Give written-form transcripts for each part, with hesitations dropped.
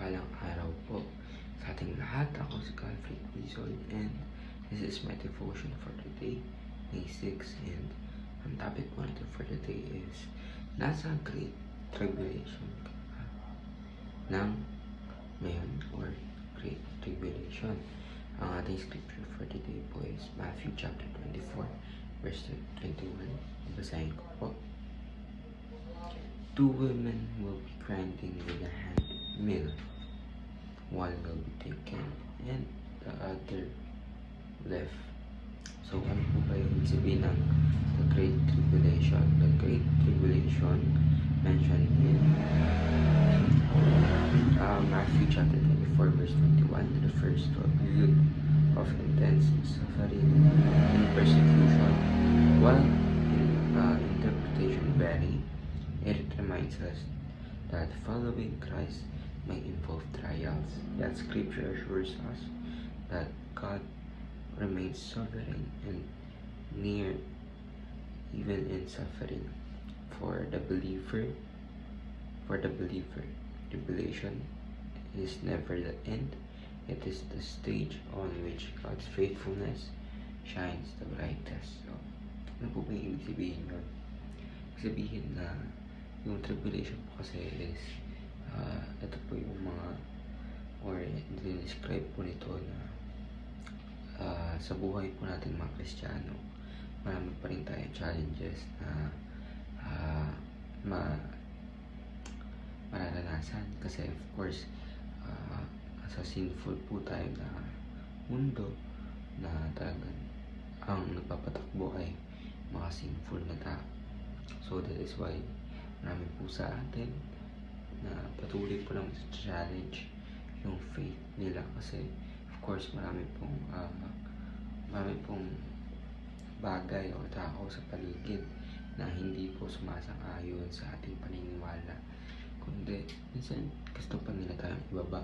mapagpalang araw po sa ating lahat. Ako si Calfred Quezon and this is my devotion for today, May 6. And ang topic po natin for today is nasa Great Tribulation ka ba ng ngayon or Great Tribulation. Ang ating scripture for today po is Matthew chapter 24 verse 21. Basahin ko po. 2 women will be grinding with a hand mill. One will be taken and the other left. So ano po ba yung sabihin ng the Great Tribulation? The Great Tribulation mentioned in Matthew chapter 24 verse 21 refers to a period of intense suffering and persecution. While interpretation vary, it reminds us that following Christ may involve trials. That scripture assures us that God remains sovereign and near even in suffering. For the believer, tribulation is never the end. It is the stage on which God's faithfulness shines the brightest. So, ano po ba yung ibig sabihin yun? Ibig sabihin na yung tribulation po kasi is ito po yung mga or describe po nito na sa buhay po natin mga Kristiyano, marami pa rin tayong challenges na mararanasan kasi of course sa sinful po tayo na mundo na talagang ang nagpapatakbo ay mga sinful na tao. So that is why marami po sa atin na patuloy po lang challenge yung faith nila kasi of course marami pong bagay o tao sa paligid na hindi po sumasang-ayon sa ating paniniwala, kundi minsan gusto pa nila tayong ibaba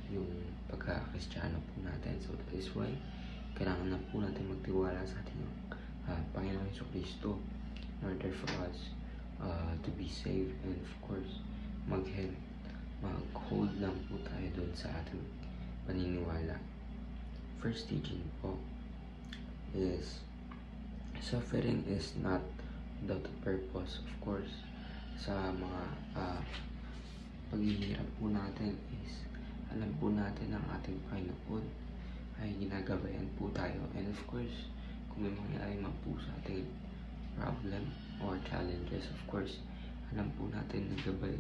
yung pagka-Kristiyano po natin. So that is why kailangan na po natin magtiwala sa ating Panginoon Jesucristo in order for us to be saved, and of course mag-hold lang po tayo doon sa ating paniniwala. First teaching po is suffering is not without a purpose. Of course, sa mga paghihirap po natin is alam po natin ang ating Panginoon ay ginagabayan po tayo, and of course kung may mangyayari man po sa ating problem or challenges, of course alam po natin na gabay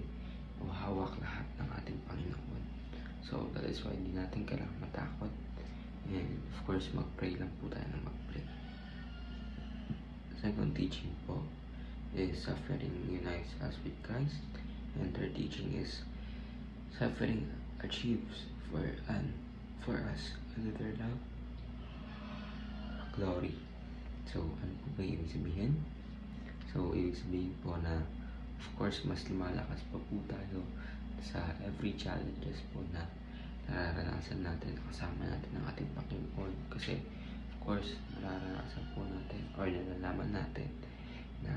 o hawak lahat ng ating Panginoon. So that is why hindi natin kailangan matakot, and of course mag-pray lang po tayo ng mag-pray. Second teaching po is suffering unites us with Christ, and third teaching is suffering achieves for us another love, glory. So ano po ba yung ibig sabihin? So ibig sabihin po na of course mas lumalakas pa po tayo sa every challenges po na nararanasan natin, kasama natin ang ating Panginoon, kasi of course nararanasan po natin or nalalaman natin na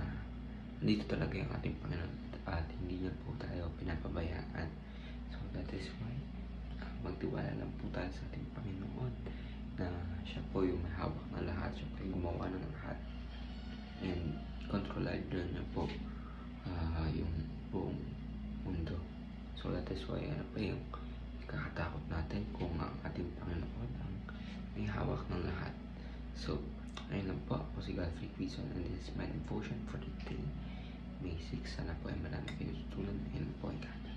dito talaga yung ating Panginoon at hindi niya po tayo pinapabayaan. So that is why magtiwala lang po tayo sa ating Panginoon na siya po yung may hawak ng lahat, siya po yung gumawa ng lahat, and kontrolado niya po yung buong mundo. So that is why ano pa yung kakatakot natin kung ang ating Panginoon ang may hawak ng lahat. So ayun lang po, ako si Calfred Quezon and this is my devotion for today, May 6. Sana po ay marami kayo tutunan, and po ay God.